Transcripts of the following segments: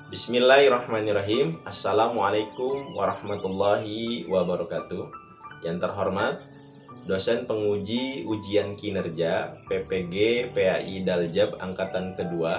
Bismillahirrahmanirrahim. Assalamualaikum warahmatullahi wabarakatuh. Yang terhormat dosen penguji ujian kinerja PPG PAI Daljab Angkatan Kedua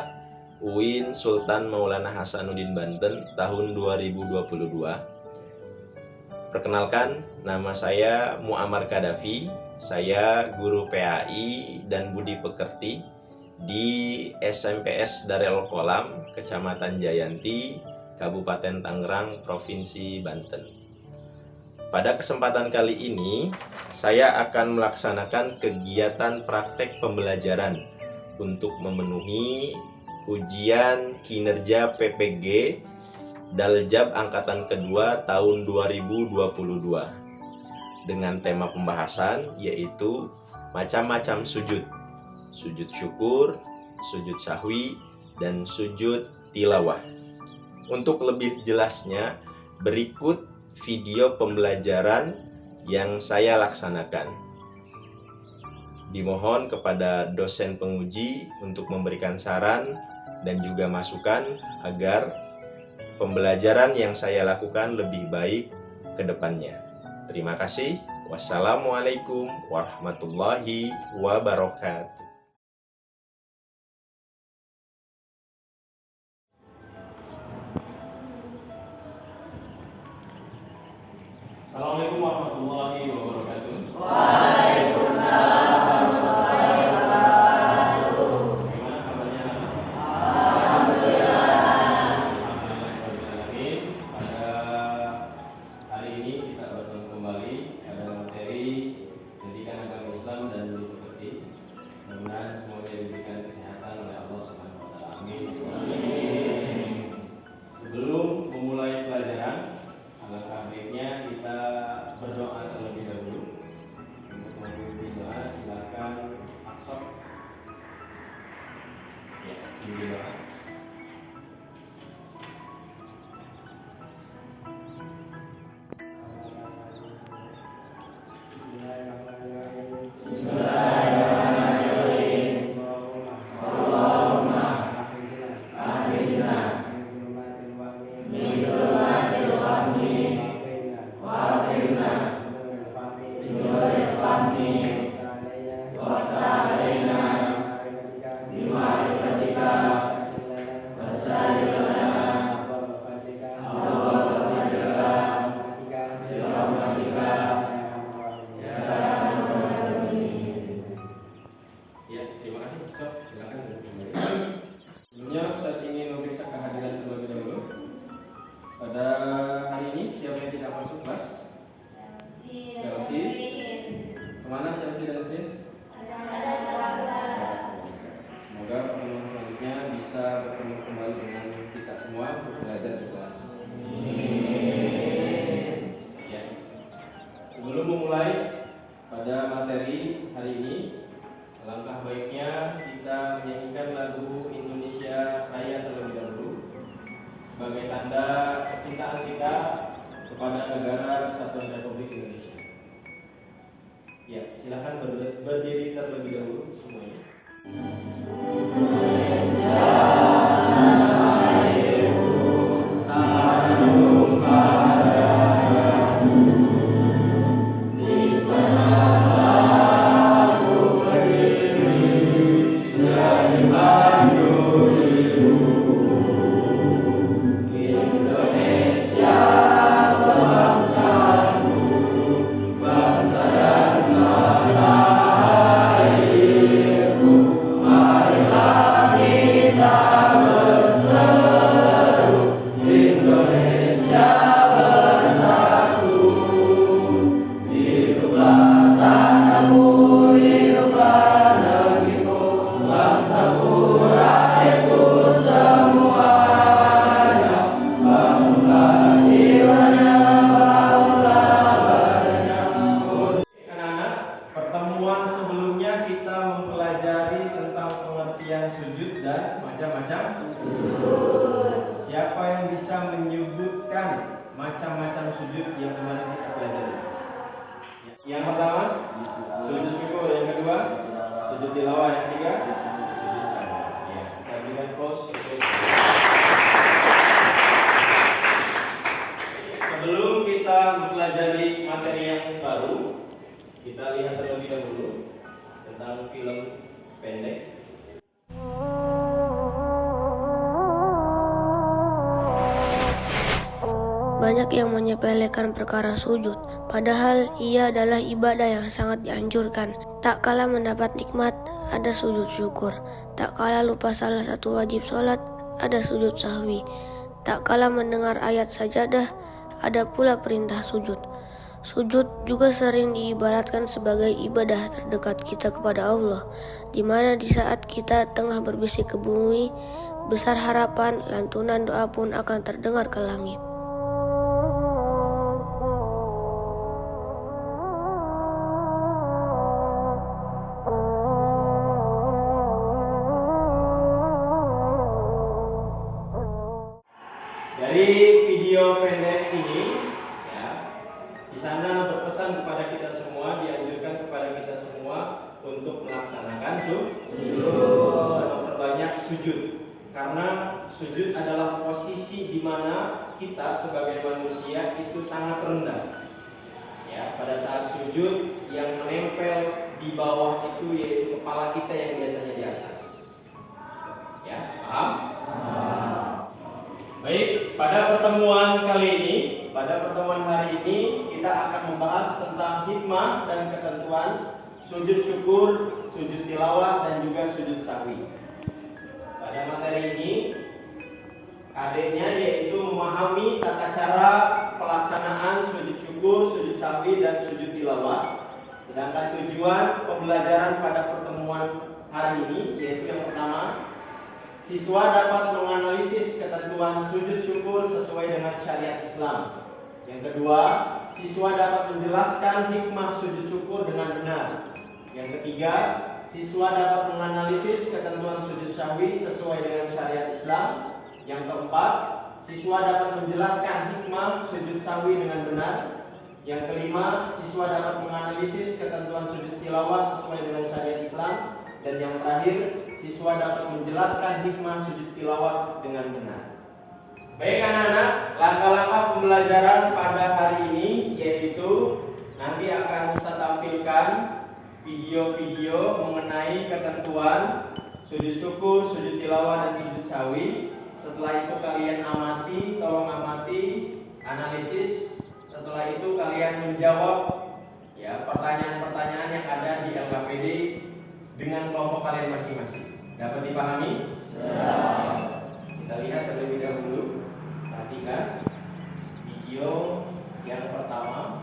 UIN Sultan Maulana Hasanuddin Banten tahun 2022. Perkenalkan, nama saya Muammar Kadafi. Saya guru PAI dan Budi Pekerti di SMPS Darul Qolam, Kecamatan Jayanti, Kabupaten Tangerang, Provinsi Banten. Pada kesempatan kali ini, saya akan melaksanakan kegiatan praktek pembelajaran untuk memenuhi ujian kinerja PPG Daljab Angkatan Kedua tahun 2022 dengan tema pembahasan yaitu macam-macam sujud. Sujud syukur, sujud sahwi, dan sujud tilawah. Untuk lebih jelasnya, berikut video pembelajaran yang saya laksanakan. Dimohon kepada dosen penguji untuk memberikan saran dan juga masukan agar pembelajaran yang saya lakukan lebih baik ke depannya. Terima kasih. Wassalamualaikum warahmatullahi wabarakatuh. Assalamualaikum warahmatullahi wabarakatuh. Waalaikumsalam warahmatullahi wabarakatuh. Bagaimana kabarnya? Alhamdulillah. Alhamdulillahirrahmanirrahim. Pada hari ini kita bertemu kembali pada materi pendidikan agama Islam dan budi pekerti. Mudah-mudahan semoga diberikan kesehatan oleh Allah Subhanahu wa taala. Amin. Sebelum memulai pelajaran, alangkah baiknya kita berdoa terlebih dahulu. Untuk memimpin doa, silakan Aksok. Ya, pimpin doa. Bismillahirrahmanirrahim. Allahumma akhrijna min dzulumatil wahmi wa akrimna bi nuril fahmi waftah alaina bi ma'rifatika wassahhil lana abwaaba fadlika bi rahmatika ya arhamar rahimin. Ya, terima kasih. Aksok, silakan duduk kembali. Sebelumnya Ustaz ingin memeriksa kehadiran terlebih dahulu. Pada hari ini siapa yang tidak masuk kelas? Chelsea. Kemana Chelsea dan Nesrin? Semoga pertemuan selanjutnya bisa bertemu kembali dengan kita semua untuk belajar di kelas. Ya. Sebelum memulai pada materi hari ini, alangkah baiknya kita menyanyikan lagu Indonesia Raya terlebih dahulu sebagai tanda kecintaan kita kepada negara Kesatuan Republik Indonesia. Ya, silakan berdiri terlebih dahulu semuanya. Anak-anak, pertemuan sebelumnya kita mempelajari tentang pengertian sujud dan macam-macam sujud. Siapa yang bisa menyebutkan macam-macam sujud yang kemarin kita pelajari? Yang pertama, sujud syukur. Yang kedua, sujud tilawah. Yang ketiga, sujud sahwi. Ya, kita berikan close. tentang film pendek. Banyak yang menyepelekan perkara sujud, padahal ia adalah ibadah yang sangat dianjurkan. Tak kala mendapat nikmat, ada sujud syukur. Tak kala lupa salah satu wajib sholat, ada sujud sahwi. Tak kala mendengar ayat sajadah, ada pula perintah sujud. Sujud juga sering diibaratkan sebagai ibadah terdekat kita kepada Allah, di mana di saat kita tengah berbisik ke bumi, besar harapan lantunan doa pun akan terdengar ke langit. Dari video pendek ini, ya, di sana berpesan kepada kita semua, dianjurkan kepada kita semua untuk melaksanakan sujud, memperbanyak sujud, karena sujud adalah posisi di mana kita sebagai manusia itu sangat rendah. Ya, pada saat sujud yang menempel di bawah itu yaitu kepala kita yang biasanya di atas. Ya, paham? Baik, pada pertemuan kali ini, pada pertemuan hari ini kita akan membahas tentang hikmah dan ketentuan sujud syukur, sujud tilawah, dan juga sujud sahwi. Pada materi ini, KD-nya yaitu memahami tata cara pelaksanaan sujud syukur, sujud sahwi, dan sujud tilawah. Sedangkan tujuan pembelajaran pada pertemuan hari ini yaitu yang pertama, siswa dapat menganalisis ketentuan sujud syukur sesuai dengan syariat Islam. Yang kedua, siswa dapat menjelaskan hikmah sujud syukur dengan benar. Yang ketiga, siswa dapat menganalisis ketentuan sujud sahwi sesuai dengan syariat Islam. Yang keempat, siswa dapat menjelaskan hikmah sujud sahwi dengan benar. Yang kelima, siswa dapat menganalisis ketentuan sujud tilawah sesuai dengan syariat Islam. Dan yang terakhir, siswa dapat menjelaskan hikmah sujud tilawah dengan benar. Baik anak-anak, langkah-langkah pembelajaran pada hari ini yaitu nanti akan saya tampilkan video-video mengenai ketentuan sujud syukur, sujud tilawah, dan sujud sahwi. Setelah itu kalian amati, tolong amati, analisis. Setelah itu kalian menjawab ya pertanyaan-pertanyaan yang ada di LKPD dengan kelompok kalian masing-masing. Dapat dipahami? Kita lihat terlebih dahulu. Perhatikan video yang pertama.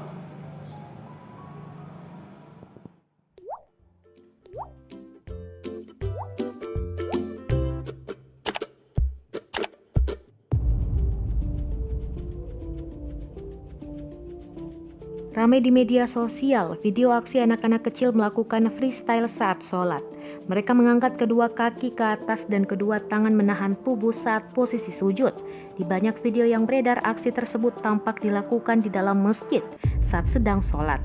Ramai di media sosial, video aksi anak-anak kecil melakukan freestyle saat sholat. Mereka mengangkat kedua kaki ke atas dan kedua tangan menahan tubuh saat posisi sujud. Di banyak video yang beredar, aksi tersebut tampak dilakukan di dalam masjid saat sedang sholat.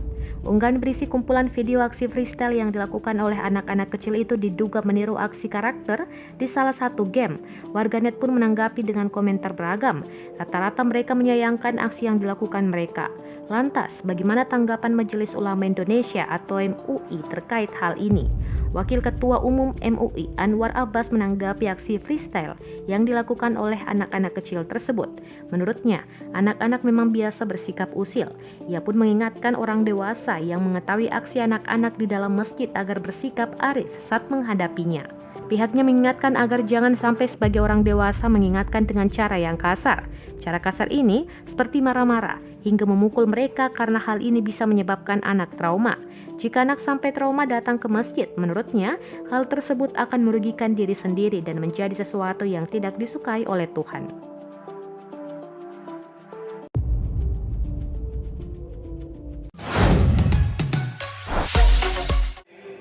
Unggahan berisi kumpulan video aksi freestyle yang dilakukan oleh anak-anak kecil itu diduga meniru aksi karakter di salah satu game. Warganet pun menanggapi dengan komentar beragam. Rata-rata mereka menyayangkan aksi yang dilakukan mereka. Lantas, bagaimana tanggapan Majelis Ulama Indonesia atau MUI terkait hal ini? Wakil Ketua Umum MUI Anwar Abbas menanggapi aksi freestyle yang dilakukan oleh anak-anak kecil tersebut. Menurutnya, anak-anak memang biasa bersikap usil. Ia pun mengingatkan orang dewasa yang mengetahui aksi anak-anak di dalam masjid agar bersikap arif saat menghadapinya. Pihaknya mengingatkan agar jangan sampai sebagai orang dewasa mengingatkan dengan cara yang kasar. Cara kasar ini seperti marah-marah hingga memukul mereka karena hal ini bisa menyebabkan anak trauma. Jika anak sampai trauma datang ke masjid, menurutnya hal tersebut akan merugikan diri sendiri dan menjadi sesuatu yang tidak disukai oleh Tuhan.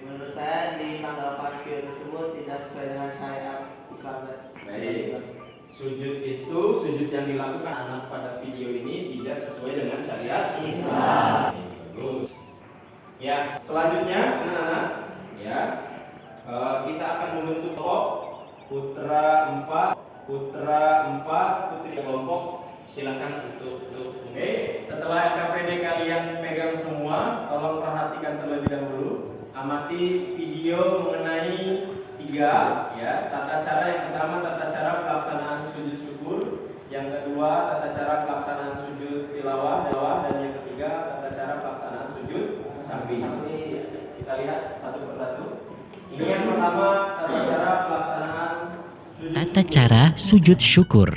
Menurut saya di tanggapan video tersebut tidak sesuai dengan syariat Islam. Baik. Sujud itu, sujud yang dilakukan anak pada video ini tidak sesuai dengan syariat Islam. Bagus. Ya, selanjutnya anak-anak, ya, kita akan membentuk kelompok putra 4, putri kelompok. Silakan untuk Oke. Setelah KPD kalian pegang semua, tolong perhatikan terlebih dahulu. amati video mengenai 3 ya. Tata cara yang pertama tata cara pelaksanaan sujud syukur, yang kedua tata cara pelaksanaan sujud tilawah, dan yang ketiga tata cara pelaksanaan sujud sambi. Kita lihat satu persatu. Ini yang pertama tata cara pelaksanaan sujud Tata cara sujud syukur.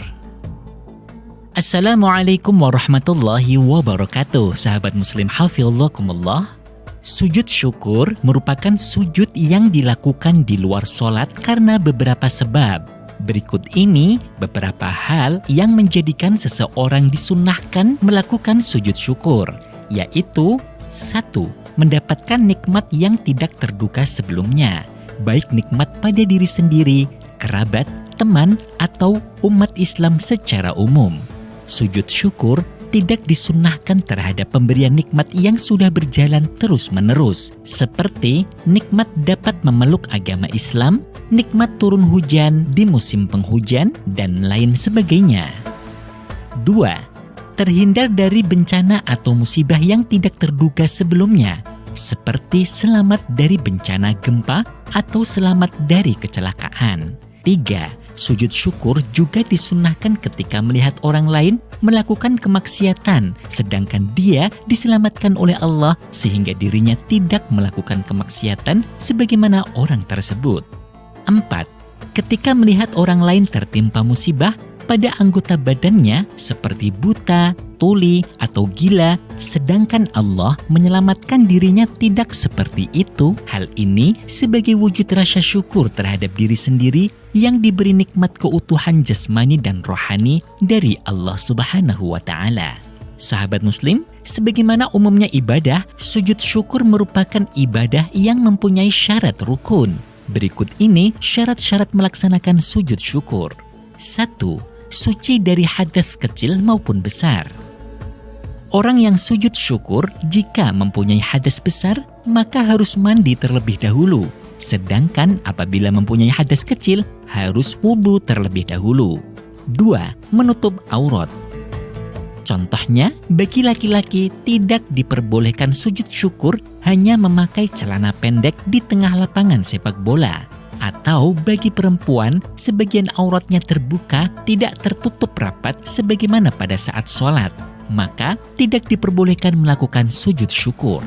Assalamualaikum warahmatullahi wabarakatuh. Sahabat muslim hafizakumullah. Sujud syukur merupakan sujud yang dilakukan di luar sholat karena beberapa sebab. Berikut ini beberapa hal yang menjadikan seseorang disunnahkan melakukan sujud syukur, yaitu 1. Mendapatkan nikmat yang tidak terduga sebelumnya, baik nikmat pada diri sendiri, kerabat, teman, atau umat Islam secara umum. Sujud syukur tidak disunnahkan terhadap pemberian nikmat yang sudah berjalan terus-menerus, seperti nikmat dapat memeluk agama Islam, nikmat turun hujan di musim penghujan, dan lain sebagainya. 2. Terhindar dari bencana atau musibah yang tidak terduga sebelumnya, seperti selamat dari bencana gempa atau selamat dari kecelakaan. 3. Sujud syukur juga disunnahkan ketika melihat orang lain melakukan kemaksiatan, sedangkan dia diselamatkan oleh Allah sehingga dirinya tidak melakukan kemaksiatan sebagaimana orang tersebut. 4. Ketika melihat orang lain tertimpa musibah pada anggota badannya seperti buta, tuli, atau gila, sedangkan Allah menyelamatkan dirinya tidak seperti itu, hal ini sebagai wujud rasa syukur terhadap diri sendiri yang diberi nikmat keutuhan jasmani dan rohani dari Allah Subhanahu wa Ta'ala. Sahabat muslim, sebagaimana umumnya ibadah, sujud syukur merupakan ibadah yang mempunyai syarat rukun. Berikut ini syarat-syarat melaksanakan sujud syukur. 1. Suci dari hadas kecil maupun besar. Orang yang sujud syukur jika mempunyai hadas besar, maka harus mandi terlebih dahulu. Sedangkan apabila mempunyai hadas kecil, harus wudhu terlebih dahulu. 2. Menutup aurat. Contohnya, bagi laki-laki tidak diperbolehkan sujud syukur hanya memakai celana pendek di tengah lapangan sepak bola. Atau bagi perempuan, sebagian auratnya terbuka tidak tertutup rapat sebagaimana pada saat sholat. Maka tidak diperbolehkan melakukan sujud syukur.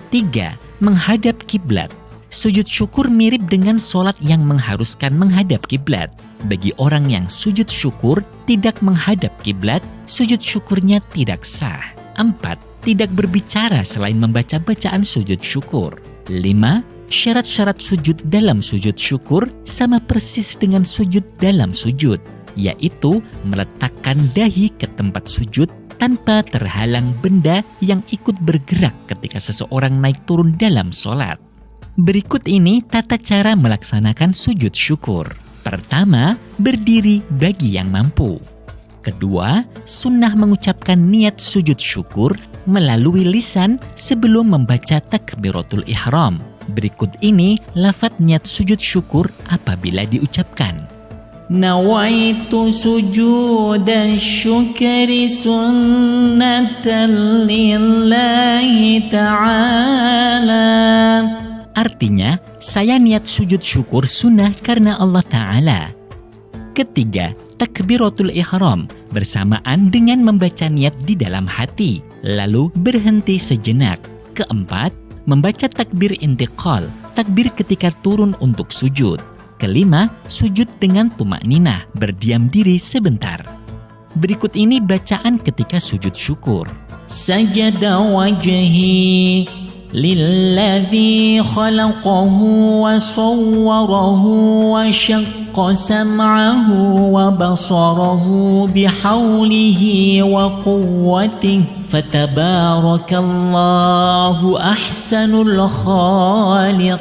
3. Menghadap kiblat. Sujud syukur mirip dengan sholat yang mengharuskan menghadap kiblat. Bagi orang yang sujud syukur tidak menghadap kiblat, sujud syukurnya tidak sah. 4. Tidak berbicara selain membaca bacaan sujud syukur. 5. Syarat-syarat sujud dalam sujud syukur sama persis dengan sujud dalam sujud, yaitu meletakkan dahi ke tempat sujud tanpa terhalang benda yang ikut bergerak ketika seseorang naik turun dalam sholat. Berikut ini tata cara melaksanakan sujud syukur. Pertama, berdiri bagi yang mampu. Kedua, sunnah mengucapkan niat sujud syukur melalui lisan sebelum membaca takbiratul ihram. Berikut ini lafaz niat sujud syukur apabila diucapkan. Nawaitu sujudan syukri sunnatan lillahi ta'ala. Artinya, saya niat sujud syukur sunnah karena Allah Ta'ala. Ketiga, takbiratul ihram bersamaan dengan membaca niat di dalam hati, lalu berhenti sejenak. Keempat, membaca takbir intiqal, takbir ketika turun untuk sujud. Kelima, sujud dengan tumakninah, berdiam diri sebentar. Berikut ini bacaan ketika sujud syukur. Sajada wajhi lilladzi khalaqahu wa sawwarahu wa syaqqa sam'ahu wa basarahu bihaulihi wa quwwatihi fatabarakallahu ahsanul khaliqin.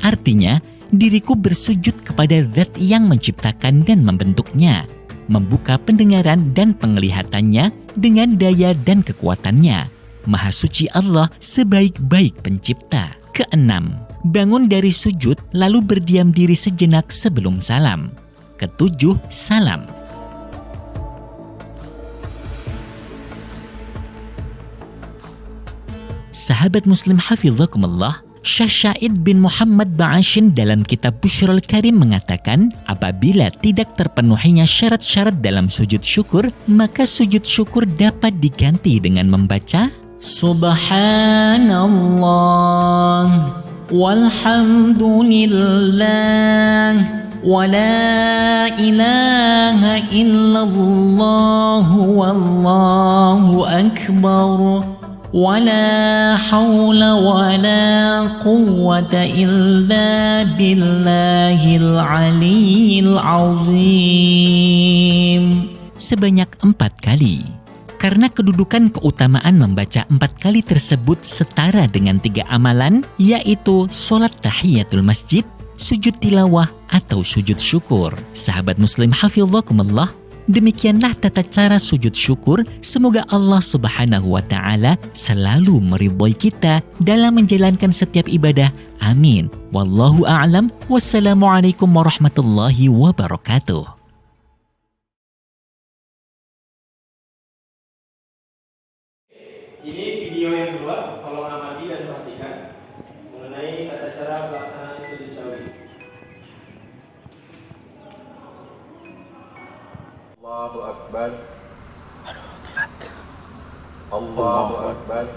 Artinya, diriku bersujud kepada Zat yang menciptakan dan membentuknya, membuka pendengaran dan penglihatannya dengan daya dan kekuatannya. Maha suci Allah sebaik-baik pencipta. Keenam, bangun dari sujud lalu berdiam diri sejenak sebelum salam. Ketujuh, salam. Sahabat Muslim hafizakumullah, Syekh Syahid bin Muhammad Ba'ashin dalam kitab Bushrul Karim mengatakan, apabila tidak terpenuhinya syarat-syarat dalam sujud syukur, maka sujud syukur dapat diganti dengan membaca Subhanallah walhamdulillah wa la ilaha illallah wallahu akbar ولا حول ولا قوة إلا بالله العلي العظيم sebanyak 4 kali. Karena kedudukan keutamaan membaca 4 kali tersebut setara dengan 3 amalan, yaitu sholat tahiyatul masjid, sujud tilawah, atau sujud syukur. Sahabat Muslim hafizakumullah, demikianlah tata cara sujud syukur. Semoga Allah Subhanahu wa Ta'ala selalu meridhoi kita dalam menjalankan setiap ibadah. Amin. Wallahu a'lam. Wassalamualaikum warahmatullahi wabarakatuh. Ini video yang kedua, tolong amati dan perhatikan mengenai tata cara pelaksanaan sujud sahwi. Allahu Akbar. Allahu Akbar.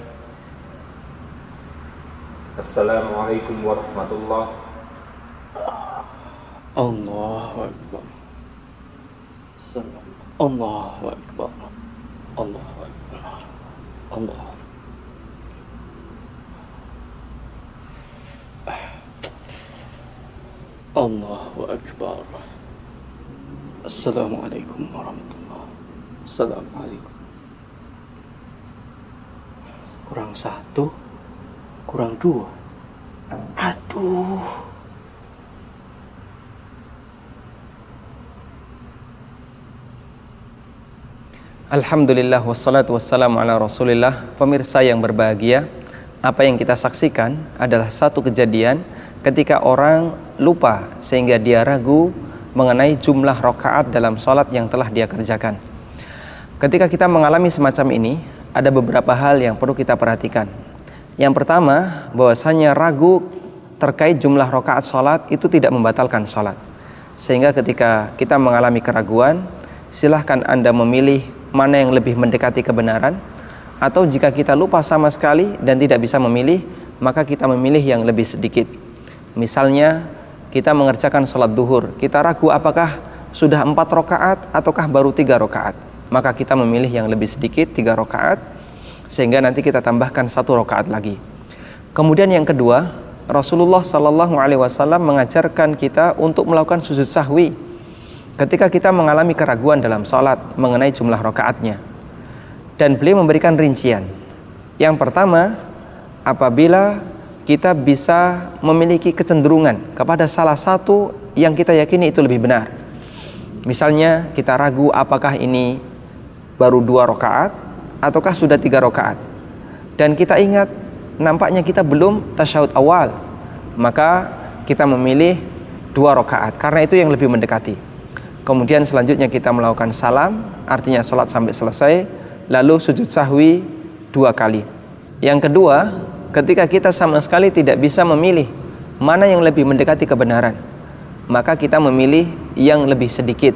Assalamualaikum warahmatullahi. Allahu Akbar. Allahu Akbar. Allahu Akbar. Allah. Allahu Akbar. Assalamualaikum warahmatullahi. Assalamualaikum. Kurang 1, kurang 2. Aduh. Alhamdulillah wassalatu wassalamu ala rasulillah. Pemirsa yang berbahagia, apa yang kita saksikan adalah satu kejadian ketika orang lupa sehingga dia ragu mengenai jumlah rakaat dalam sholat yang telah dia kerjakan. Ketika kita mengalami semacam ini, ada beberapa hal yang perlu kita perhatikan. Yang pertama, bahwasanya ragu terkait jumlah rakaat sholat itu tidak membatalkan sholat. Sehingga ketika kita mengalami keraguan, silahkan Anda memilih mana yang lebih mendekati kebenaran, atau jika kita lupa sama sekali dan tidak bisa memilih, maka kita memilih yang lebih sedikit. Misalnya kita mengerjakan sholat duhur, kita ragu apakah sudah 4 rakaat ataukah baru 3 rakaat, maka kita memilih yang lebih sedikit, 3 rakaat, sehingga nanti kita tambahkan 1 rakaat lagi. Kemudian yang kedua, Rasulullah SAW mengajarkan kita untuk melakukan sujud sahwi ketika kita mengalami keraguan dalam sholat mengenai jumlah rakaatnya. Dan beliau memberikan rincian. Yang pertama, apabila kita bisa memiliki kecenderungan kepada salah satu yang kita yakini itu lebih benar. Misalnya kita ragu apakah ini baru 2 rakaat ataukah sudah 3 rakaat. Dan kita ingat nampaknya kita belum tasyahud awal, maka kita memilih 2 rakaat karena itu yang lebih mendekati. Kemudian selanjutnya kita melakukan salam, artinya sholat sampai selesai, lalu sujud sahwi 2 kali. Yang kedua, ketika kita sama sekali tidak bisa memilih mana yang lebih mendekati kebenaran, maka kita memilih yang lebih sedikit.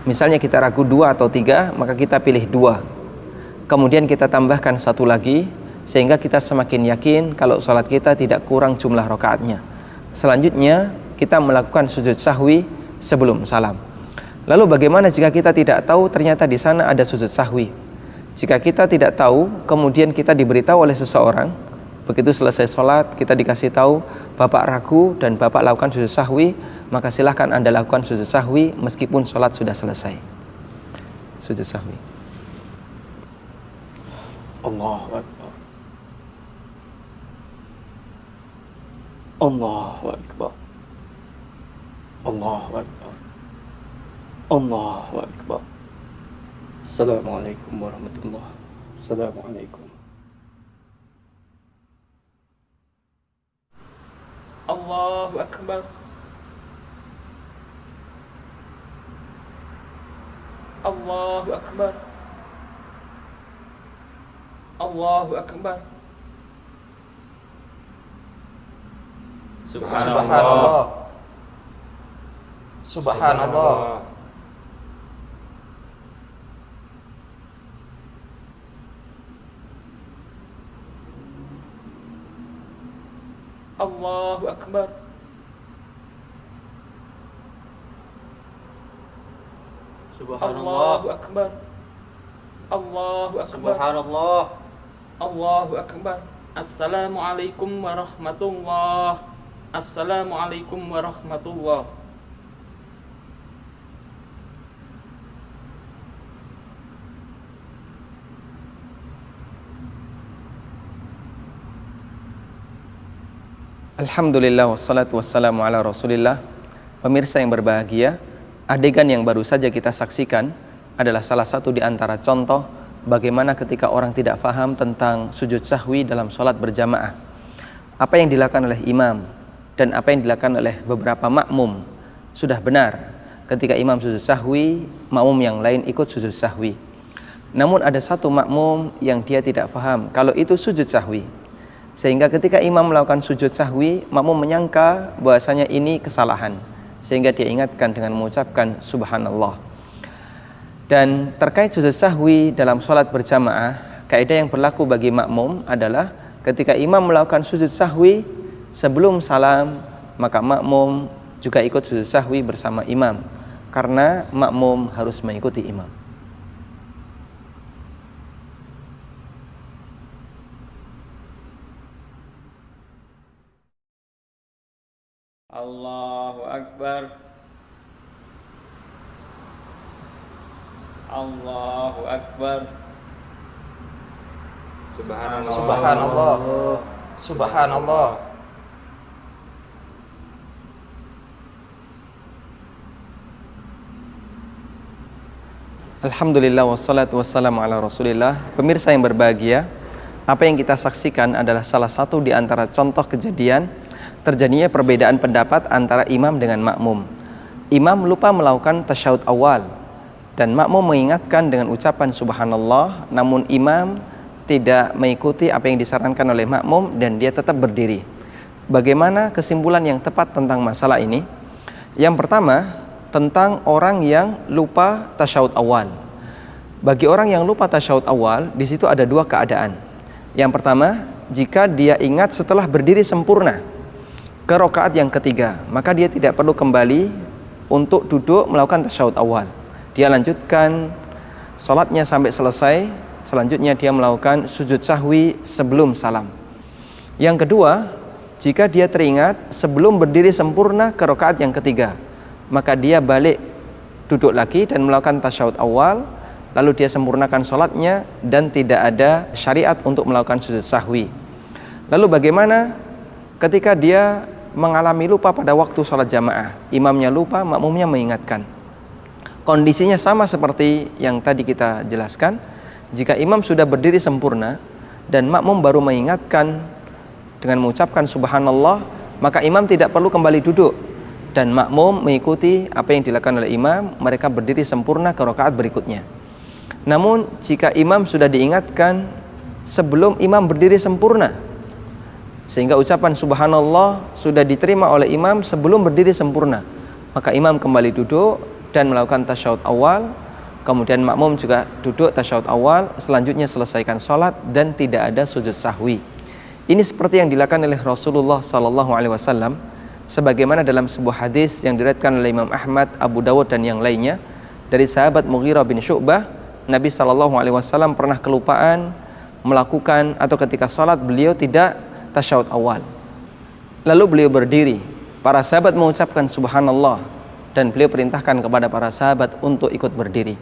Misalnya kita ragu 2 atau 3, maka kita pilih 2. Kemudian kita tambahkan 1 lagi, sehingga kita semakin yakin kalau sholat kita tidak kurang jumlah rakaatnya. Selanjutnya kita melakukan sujud sahwi sebelum salam. Lalu bagaimana jika kita tidak tahu ternyata di sana ada sujud sahwi? Jika kita tidak tahu, kemudian kita diberitahu oleh seseorang, begitu selesai sholat kita dikasih tahu, Bapak ragu dan Bapak lakukan sujud sahwi, maka silahkan Anda lakukan sujud sahwi meskipun sholat sudah selesai. Sujud sahwi. Allahu Akbar. Allahu Akbar. Allahu Akbar. Allahu Akbar. Assalamualaikum warahmatullahi. Assalamualaikum. Allahu Akbar. Allahu Akbar. Allahu Akbar. Subhanallah. Subhanallah. Allahu Akbar. Allahu Akbar. Allahu Akbar. Subhanallah. Allahu Akbar. Assalamualaikum warahmatullah. Assalamualaikum warahmatullah. Alhamdulillah wassalatu wassalamu ala rasulillah. Pemirsa yang berbahagia, adegan yang baru saja kita saksikan adalah salah satu di antara contoh bagaimana ketika orang tidak paham tentang sujud sahwi dalam sholat berjamaah. Apa yang dilakukan oleh imam dan apa yang dilakukan oleh beberapa makmum sudah benar. Ketika imam sujud sahwi, makmum yang lain ikut sujud sahwi. Namun ada satu makmum yang dia tidak paham kalau itu sujud sahwi. Sehingga ketika imam melakukan sujud sahwi, makmum menyangka bahwasanya ini kesalahan. Sehingga dia ingatkan dengan mengucapkan subhanallah. Dan terkait sujud sahwi dalam sholat berjamaah, kaidah yang berlaku bagi makmum adalah ketika imam melakukan sujud sahwi sebelum salam, maka makmum juga ikut sujud sahwi bersama imam. Karena makmum harus mengikuti imam. Allahu Akbar. Allahu Akbar. Subhanallah. Subhanallah. Subhanallah. Alhamdulillah wassalatu wassalamu ala rasulillah. Pemirsa yang berbahagia, apa yang kita saksikan adalah salah satu di antara contoh kejadian terjadinya perbedaan pendapat antara imam dengan makmum. Imam lupa melakukan tasyahud awal dan makmum mengingatkan dengan ucapan subhanallah, namun imam tidak mengikuti apa yang disarankan oleh makmum dan dia tetap berdiri. Bagaimana kesimpulan yang tepat tentang masalah ini? Yang pertama, tentang orang yang lupa tasyahud awal. Bagi orang yang lupa tasyahud awal, di situ ada dua keadaan. Yang pertama, jika dia ingat setelah berdiri sempurna ke rakaat yang ketiga, maka dia tidak perlu kembali untuk duduk melakukan tasyahud awal. Dia lanjutkan sholatnya sampai selesai. Selanjutnya dia melakukan sujud sahwi sebelum salam. Yang kedua, jika dia teringat sebelum berdiri sempurna ke rakaat yang ketiga, maka dia balik duduk lagi dan melakukan tasyahud awal, lalu dia sempurnakan sholatnya dan tidak ada syariat untuk melakukan sujud sahwi. Lalu bagaimana ketika dia mengalami lupa pada waktu sholat jamaah? Imamnya lupa, makmumnya mengingatkan. Kondisinya sama seperti yang tadi kita jelaskan. Jika imam sudah berdiri sempurna dan makmum baru mengingatkan dengan mengucapkan subhanallah, maka imam tidak perlu kembali duduk dan makmum mengikuti apa yang dilakukan oleh imam. Mereka berdiri sempurna ke rakaat berikutnya. Namun jika imam sudah diingatkan sebelum imam berdiri sempurna, sehingga ucapan subhanallah sudah diterima oleh imam sebelum berdiri sempurna, maka imam kembali duduk dan melakukan tasyahud awal. Kemudian makmum juga duduk tasyahud awal, selanjutnya selesaikan sholat dan tidak ada sujud sahwi. Ini seperti yang dilakukan oleh Rasulullah SAW, sebagaimana dalam sebuah hadis yang diriwayatkan oleh Imam Ahmad, Abu Dawud dan yang lainnya dari sahabat Mughirah bin Syu'bah. Nabi SAW pernah kelupaan melakukan atau ketika sholat beliau tidak tasyahud awal. Lalu beliau berdiri, para sahabat mengucapkan subhanallah dan beliau perintahkan kepada para sahabat untuk ikut berdiri.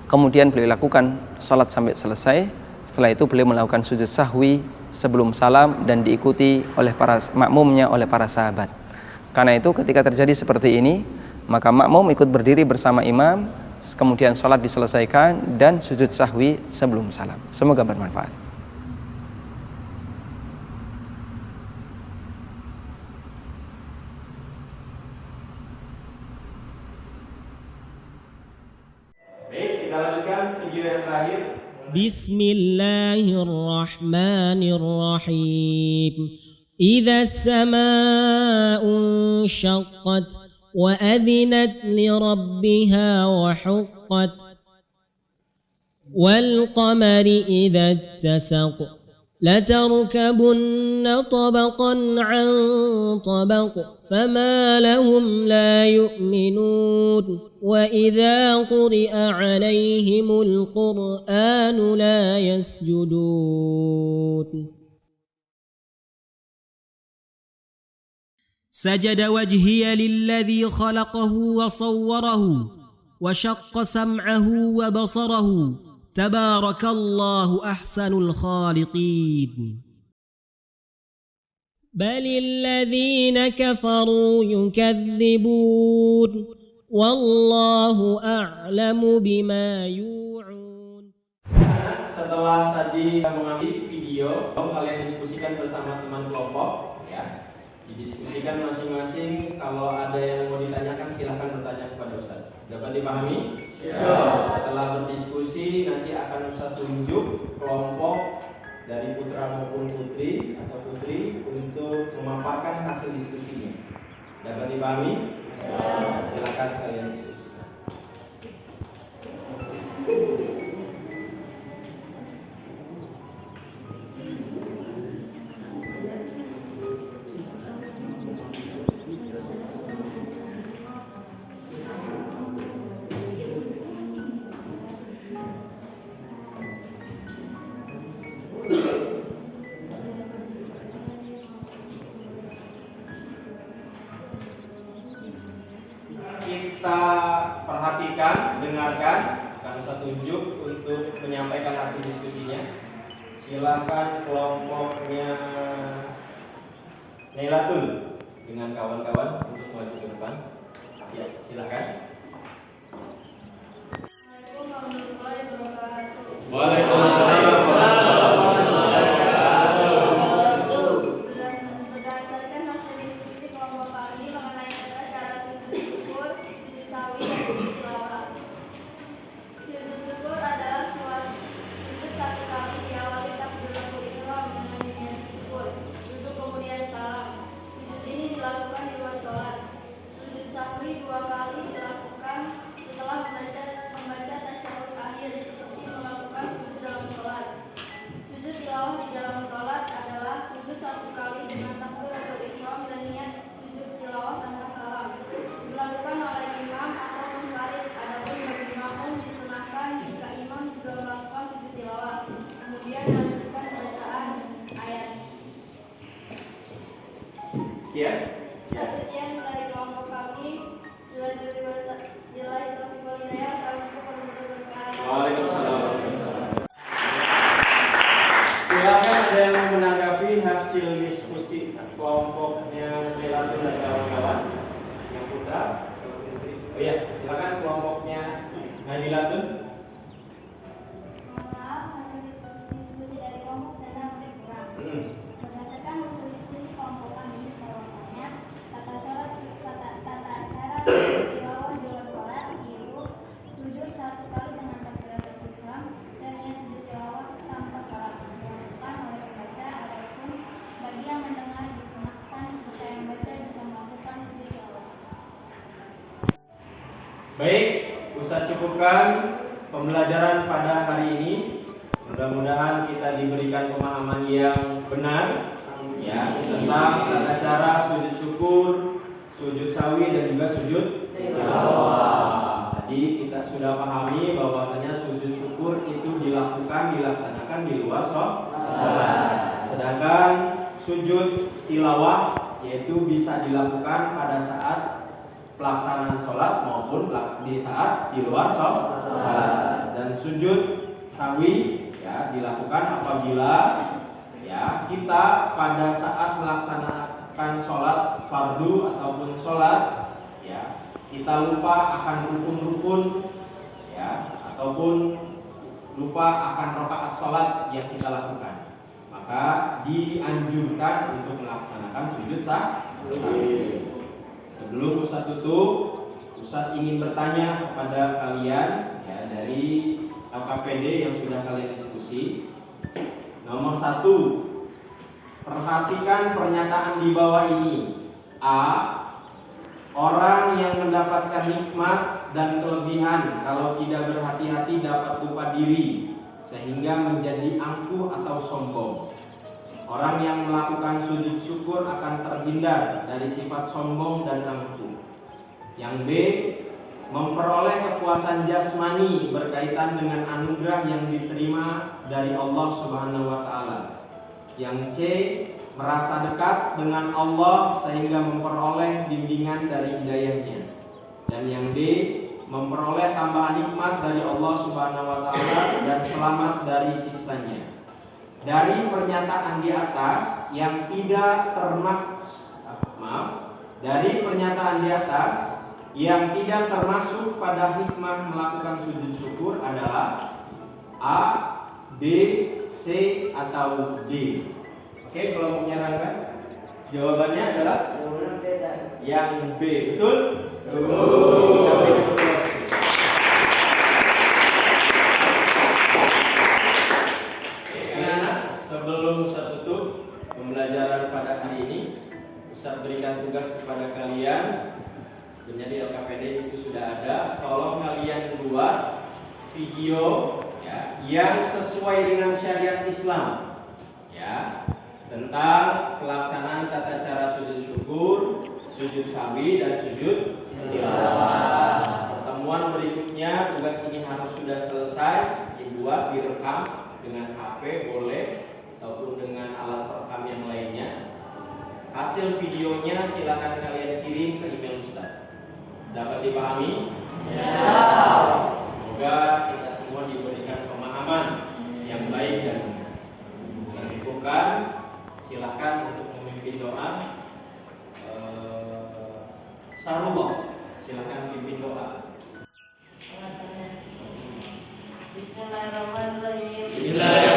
Kemudian beliau lakukan sholat sampai selesai. Setelah itu beliau melakukan sujud sahwi sebelum salam dan diikuti oleh para makmumnya, oleh para sahabat. Karena itu ketika terjadi seperti ini, maka makmum ikut berdiri bersama imam, kemudian sholat diselesaikan dan sujud sahwi sebelum salam. Semoga bermanfaat. Baik, kita lanjutkan video yang terakhir. Bismillahirrahmanirrahim. إذا السماء انشقت وأذنت لربها وحقت والقمر إذا اتسق لتركبن طبقا عن طبق فما لهم لا يؤمنون وإذا قرئ عليهم القرآن لا يسجدون. سجد وجهي للذي خلقه وصوره وشق سمعه وبصره تبارك الله أحسن الخالقين. بل الذين كفروا يكذبون والله أعلم بما يوعون. Setelah tadi mengambil video, kalian diskusikan bersama teman kelompok, ya. Didiskusikan masing-masing. Kalau ada yang mau ditanyakan silahkan bertanya kepada Ustaz. Dapat dipahami? Ya. Setelah berdiskusi nanti akan Ustaz tunjuk kelompok dari putra maupun putri atau putri untuk memaparkan hasil diskusinya. Dapat dipahami? Ya. Silakan kalian diskusikan. Kita perhatikan, dengarkan, akan Ustaz tunjuk untuk menyampaikan hasil diskusinya. Silakan kelompoknya Nailatul dengan kawan-kawan untuk maju ke depan. Ya, silakan. Waalaikumsalam. Berdasarkan hasil diskusi kelompok kami mengenai cara sujud syukur, sujud sawi, dan sujud tilawah. Sujud syukur adalah sujud satu kali diawali takbiratul ihram dengan niat syukur, duduk kemudian salam. Sujud ini dilakukan di luar sholat. Sujud sawi 2 kali dilakukan setelah membaca tasyahud akhir seperti melakukan sujud dalam sholat. Sujud tilawah di dalam sholat adalah sujud 1 kali dengan takbiratul ihram dan niat sujud tilawah tanpa salam. Dilakukan oleh imam atau munfarid. Adapun bagi makmum disunahkan jika imam juga melakukan sujud tilawah, kemudian melanjutkan bacaan ayat. Sekian. Sekian dari kelompok kami. Bila itu hidayah. Assalamualaikum warahmatullahi wabarakatuh. Waalaikumsalam. Silakan ada yang mau menanggapi hasil diskusi kelompoknya Nailatul dan kawan-kawan yang putra. Oh iya, silakan kelompoknya Nailatul. Mohon maaf, hasil diskusi dari kelompok saya masih kurang. Berdasarkan hasil diskusi kelompok kami, bahwasanya tata cara sujud tilawah di luar sholat yaitu sujud 1 kali dengan takbiratul ihram dan niat sujud tilawah tanpa salam dilakukan oleh pembaca, ataupun bagi yang mendengar disunahkan jika yang baca juga melakukan sujud tilawah. Baik, Ustaz cukupkan pembelajaran pada hari ini. Mudah-mudahan kita diberikan pemahaman yang benar ya tentang tata cara sujud syukur, sujud sawi dan juga sujud tilawah. Tadi kita sudah pahami bahwasanya sujud syukur itu dilaksanakan di luar sholat. Sedangkan sujud tilawah yaitu bisa dilakukan pada saat pelaksanaan sholat maupun di saat di luar sholat. Dan sujud sawi ya dilakukan apabila ya kita pada saat melaksanakan sholat fardu ataupun sholat ya kita lupa akan rukun-rukun ya ataupun lupa akan rakaat sholat yang kita lakukan, maka dianjurkan untuk melaksanakan sujud sawi. Sebelum Ustaz tutup, Ustaz ingin bertanya kepada kalian ya dari LKPD yang sudah kalian diskusi. Nomor 1, Perhatikan pernyataan di bawah ini. A. Orang yang mendapatkan nikmat dan kelebihan kalau tidak berhati-hati dapat lupa diri sehingga menjadi angkuh atau sombong. Orang yang melakukan sujud syukur akan terhindar dari sifat sombong dan angkuh. Yang B. Memperoleh kepuasan jasmani berkaitan dengan anugerah yang diterima dari Allah Subhanahu wa taala. Yang C. Merasa dekat dengan Allah sehingga memperoleh bimbingan dari hidayahnya. Dan yang D. Memperoleh tambahan nikmat dari Allah Subhanahu wa taala dan selamat dari siksanya. Dari pernyataan di atas yang tidak termasuk pada hikmah melakukan sujud syukur adalah A, B, C, atau D. Oke, kelompoknya Rangga. Jawabannya adalah yang B. Betul? Betul. Sebelum Ustaz tutup pembelajaran pada hari ini, Ustaz berikan tugas kepada kalian. Sebenarnya di LKPD itu sudah ada. Tolong kalian buat video ya, yang sesuai dengan syariat Islam ya, tentang pelaksanaan tata cara sujud syukur, sujud sawi, dan sujud tilawah. Pertemuan berikutnya tugas ini harus sudah selesai, dibuat, direkam dengan HP boleh ataupun dengan alat perekam yang lainnya. Hasil videonya silakan kalian kirim ke email Ustaz. Dapat dipahami? Ya. Semoga kita semua diberikan pemahaman yang baik dan benar. Saya cukupkan. Silakan untuk memimpin doa. Sarullah, silakan pimpin doa. Bismillahirrahmanirrahim. Bismillahirrahmanirrahim.